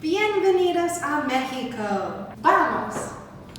Bienvenidos a Mexico. Vamos!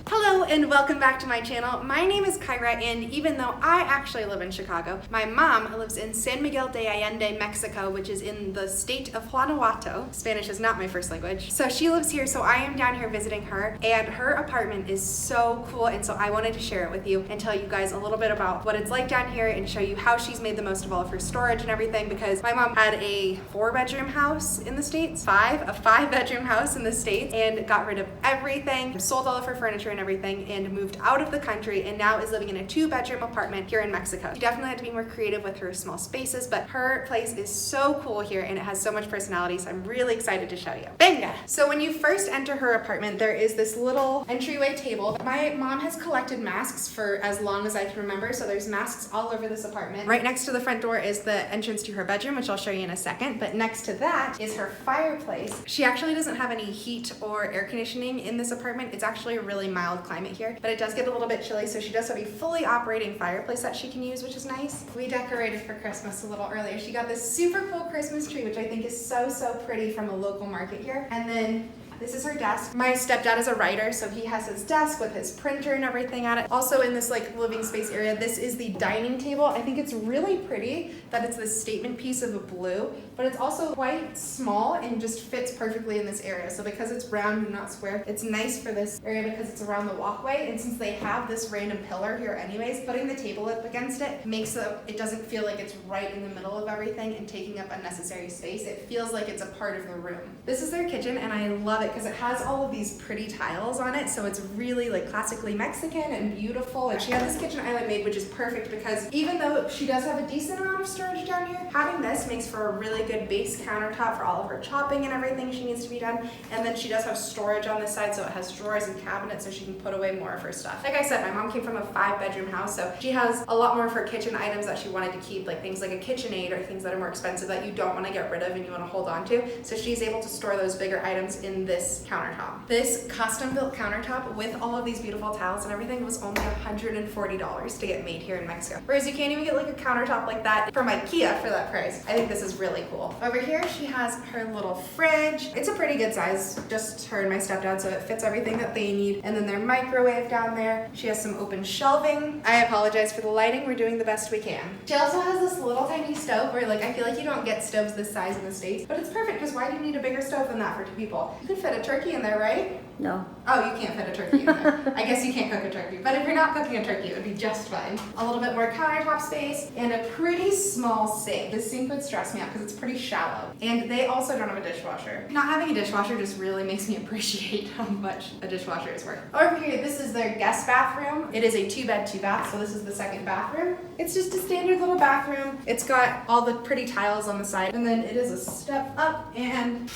Hello and welcome back to my channel. My name is Caira, and even though I actually live in Chicago, my mom lives in San Miguel de Allende, Mexico, which is in the state of Guanajuato. Spanish is not my first language. So she lives here, so I am down here visiting her, and her apartment is so cool, and so I wanted to share it with you and tell you guys a little bit about what it's like down here and show you how she's made the most of all of her storage and everything, because my mom had a 4-bedroom house in the States, a 5-bedroom house in the States, and got rid of everything, sold all of her furniture and everything, and moved out of the country, and now is living in a 2-bedroom apartment here in Mexico. She definitely had to be more creative with her small spaces, but her place is so cool here and it has so much personality, so I'm really excited to show you. Venga! So when you first enter her apartment, there is this little entryway table. My mom has collected masks for as long as I can remember, so there's masks all over this apartment. Right next to the front door is the entrance to her bedroom, which I'll show you in a second, but next to that is her fireplace. She actually doesn't have any heat or air conditioning in this apartment. It's actually a really mild climate here, but it does get a little bit chilly, so she does have a fully operating fireplace that she can use, which is nice. We decorated for Christmas a little earlier. She got this super cool Christmas tree, which I think is so pretty, from a local market here. And then this is her desk. My stepdad is a writer, so he has his desk with his printer and everything at it. Also in this like living space area, this is the dining table. I think it's really pretty that it's this statement piece of a blue, but it's also quite small and just fits perfectly in this area. So because it's round and not square, it's nice for this area because it's around the walkway. And since they have this random pillar here anyways, putting the table up against it makes it doesn't feel like it's right in the middle of everything and taking up unnecessary space. It feels like it's a part of the room. This is their kitchen, and I love it because it has all of these pretty tiles on it, so it's really like classically Mexican and beautiful. And she had this kitchen island made, which is perfect because even though she does have a decent amount of storage down here, having this makes for a really good base countertop for all of her chopping and everything she needs to be done. And then she does have storage on this side, so it has drawers and cabinets so she can put away more of her stuff. Like I said, my mom came from a 5-bedroom house, so she has a lot more of her kitchen items that she wanted to keep, like things like a KitchenAid or things that are more expensive that you don't want to get rid of and you want to hold on to. So she's able to store those bigger items in this countertop. This custom built countertop with all of these beautiful tiles and everything was only $140 to get made here in Mexico. Whereas you can't even get like a countertop like that from IKEA for that price. I think this is really cool. Over here she has her little fridge. It's a pretty good size, just her and my stepdad, so it fits everything that they need. And then their microwave down there. She has some open shelving. I apologize for the lighting. We're doing the best we can. She also has this little tiny stove where like I feel like you don't get stoves this size in the States, but it's perfect because why do you need a bigger stove than that for 2 people? You could fit a turkey in there, right? No. Oh, you can't fit a turkey in there. I guess you can't cook a turkey, but if you're not cooking a turkey, it would be just fine. A little bit more countertop space and a pretty small sink. This sink would stress me out because it's pretty shallow. And they also don't have a dishwasher. Not having a dishwasher just really makes me appreciate how much a dishwasher is worth. Over here, this is their guest bathroom. It is a 2-bed, 2-bath, so this is the second bathroom. It's just a standard little bathroom. It's got all the pretty tiles on the side, and then it is a step up, and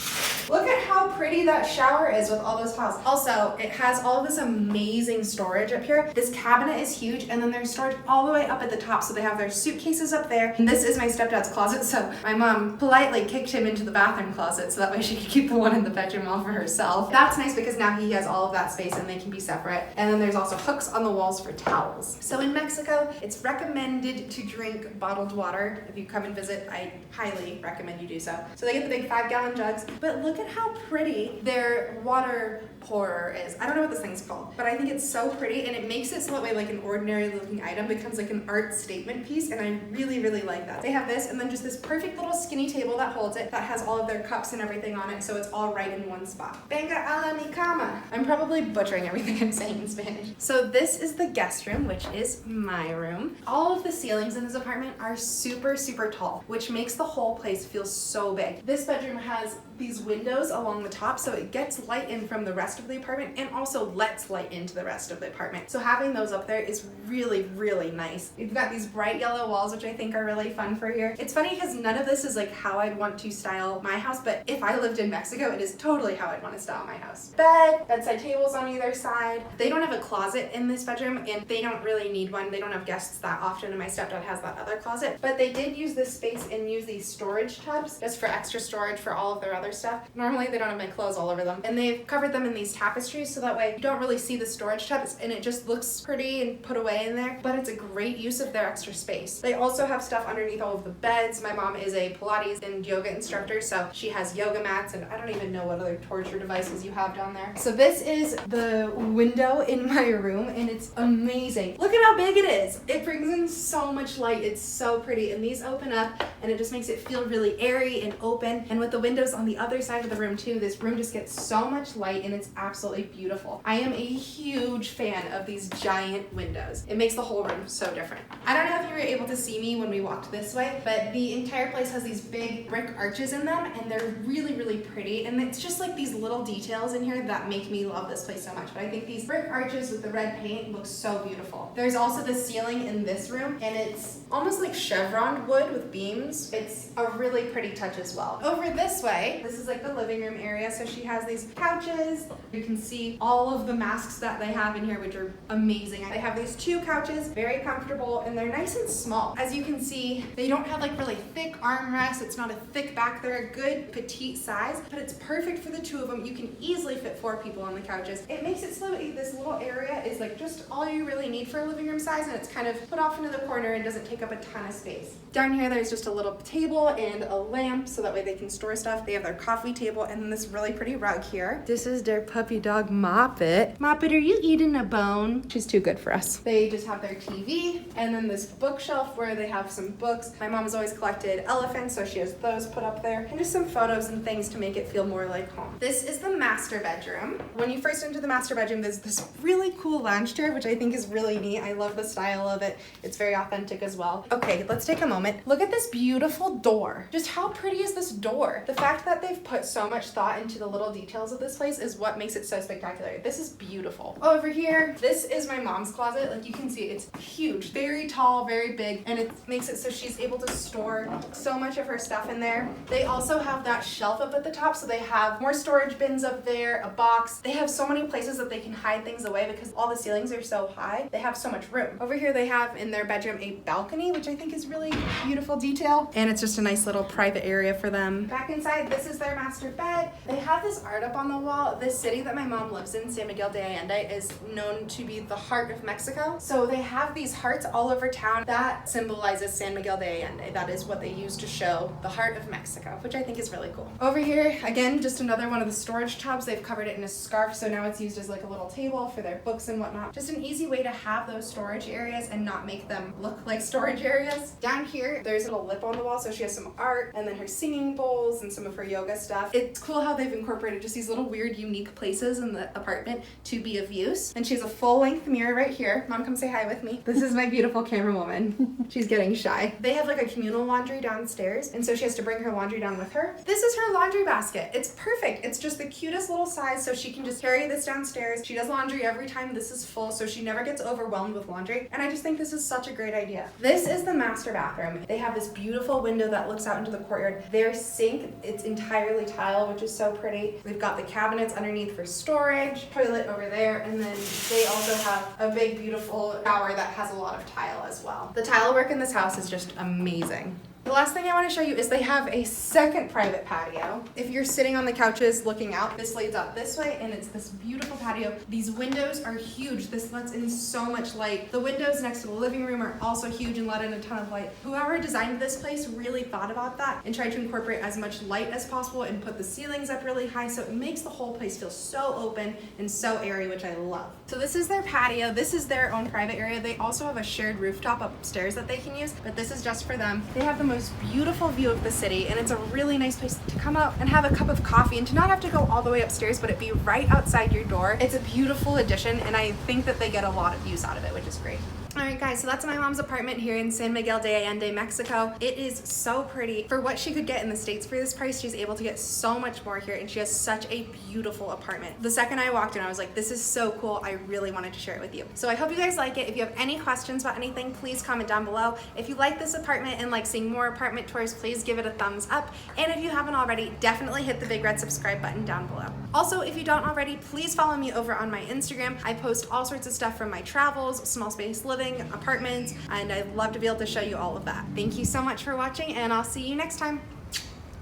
look at how pretty that shower is with all those tiles. Also, it has all of this amazing storage up here. This cabinet is huge, and then there's storage all the way up at the top, so they have their suitcases up there. And this is my stepdad's closet, so my mom politely kicked him into the bathroom closet so that way she could keep the one in the bedroom all for herself. That's nice because now he has all of that space and they can be separate. And then there's also hooks on the walls for towels. So in Mexico, it's recommended to drink bottled water. If you come and visit, I highly recommend you do so. So they get the big 5-gallon jugs, but look at how pretty their water pourer is. I don't know what this thing's called, but I think it's so pretty, and it makes it so that way like an ordinary looking item becomes like an art statement piece, and I really like that. They have this, and then just this perfect little skinny table that holds it, that has all of their cups and everything on it, so it's all right in one spot. Venga a la mi cama. I'm probably butchering everything I'm saying in Spanish. So this is the guest room, which is my room. All of the ceilings in this apartment are super tall, which makes the whole place feel so big. This bedroom has these windows along the top, so it gets light in from the rest of the apartment and also lets light into the rest of the apartment. So having those up there is really nice. We've got these bright yellow walls, which I think are really fun for here. It's funny because none of this is like how I'd want to style my house, but if I lived in Mexico, it is totally how I'd want to style my house. Bedside tables on either side. They don't have a closet in this bedroom, and they don't really need one. They don't have guests that often, and my stepdad has that other closet, but they did use this space and use these storage tubs just for extra storage for all of their other other stuff. Normally they don't have my clothes all over them. And they've covered them in these tapestries so that way you don't really see the storage tubs and it just looks pretty and put away in there, but it's a great use of their extra space. They also have stuff underneath all of the beds. My mom is a Pilates and yoga instructor, so she has yoga mats and I don't even know what other torture devices you have down there. So this is the window in my room and it's amazing. Look at how big it is. It brings in so much light. It's so pretty, and these open up and it just makes it feel really airy and open. And with the windows on the other side of the room too, this room just gets so much light and it's absolutely beautiful. I am a huge fan of these giant windows. It makes the whole room so different. I don't know if you were able to see me when we walked this way, but the entire place has these big brick arches in them and they're really, really pretty. And it's just like these little details in here that make me love this place so much. But I think these brick arches with the red paint look so beautiful. There's also the ceiling in this room and it's almost like chevron wood with beams. It's a really pretty touch as well. Over this way, this is like the living room area. So she has these couches. You can see all of the masks that they have in here, which are amazing. They have these 2 couches, very comfortable, and they're nice and small. As you can see, they don't have like really thick armrests. It's not a thick back. They're a good petite size, but it's perfect for the 2 of them. You can easily fit 4 people on the couches. It makes it so that this little area is like just all you really need for a living room size, and it's kind of put off into the corner and doesn't take up a ton of space. Down here, there's just a little table and a lamp so that way they can store stuff. They have their coffee table and then this really pretty rug here. This is their puppy dog Moppet. Moppet, are you eating a bone? She's too good for us. They just have their TV and then this bookshelf where they have some books. My mom has always collected elephants, so she has those put up there, and just some photos and things to make it feel more like home. This is the master bedroom. When you first enter the master bedroom, there's this really cool lounge chair, which I think is really neat. I love the style of it. It's very authentic as well. Okay, let's take a moment. Look at this beautiful door. Just how pretty is this door? The fact that they've put so much thought into the little details of this place is what makes it so spectacular. This is beautiful. Over here, this is my mom's closet. Like you can see, it's huge, very tall, very big, and it makes it so she's able to store so much of her stuff in there. They also have that shelf up at the top, so they have more storage bins up there, a box. They have so many places that they can hide things away because all the ceilings are so high. They have so much room. Over here, they have in their bedroom a balcony, which I think is really beautiful detail, and it's just a nice little private area for them. Back inside, this is their master bed. They have this art up on the wall. This city that my mom lives in, San Miguel de Allende, is known to be the heart of Mexico. So they have these hearts all over town that symbolizes San Miguel de Allende. That is what they use to show the heart of Mexico, which I think is really cool. Over here, again, just another one of the storage tubs. They've covered it in a scarf, so now it's used as like a little table for their books and whatnot. Just an easy way to have those storage areas and not make them look like storage areas. Down here, there's a little lip on the wall, so she has some art and then her singing bowls and some of her yoga stuff. It's cool how they've incorporated just these little weird, unique places in the apartment to be of use. And she has a full-length mirror right here. Mom, come say hi with me. This is my beautiful camera woman. She's getting shy. They have like a communal laundry downstairs, and so she has to bring her laundry down with her. This is her laundry basket. It's perfect. It's just the cutest little size, so she can just carry this downstairs. She does laundry every time this is full, so she never gets overwhelmed with laundry, and I just think this is such a great idea. This is the master bathroom. They have this beautiful window that looks out into the courtyard. Their sink, it's entirely tile, which is so pretty. We've got the cabinets underneath for storage, toilet over there, and then they also have a big, beautiful shower that has a lot of tile as well. The tile work in this house is just amazing. The last thing I want to show you is they have a second private patio. If you're sitting on the couches looking out, this leads out this way and it's this beautiful patio. These windows are huge. This lets in so much light. The windows next to the living room are also huge and let in a ton of light. Whoever designed this place really thought about that and tried to incorporate as much light as possible and put the ceilings up really high, so it makes the whole place feel so open and so airy, which I love. So this is their patio. This is their own private area. They also have a shared rooftop upstairs that they can use, but this is just for them. They have the most beautiful view of the city, and it's a really nice place to come out and have a cup of coffee and to not have to go all the way upstairs, but it be right outside your door. It's a beautiful addition, and I think that they get a lot of use out of it, which is great. Alright guys, so that's my mom's apartment here in San Miguel de Allende, Mexico. It is so pretty. For what she could get in the States for this price, she's able to get so much more here, and she has such a beautiful apartment. The second I walked in, I was like, this is so cool. I really wanted to share it with you. So I hope you guys like it. If you have any questions about anything, please comment down below. If you like this apartment and like seeing more apartment tours, please give it a thumbs up. And if you haven't already, definitely hit the big red subscribe button down below. Also, if you don't already, please follow me over on my Instagram. I post all sorts of stuff from my travels, small space living, apartments, and I'd love to be able to show you all of that. Thank you so much for watching, and I'll see you next time.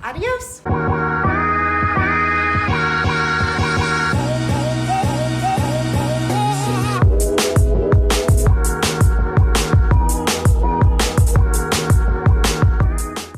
Adios!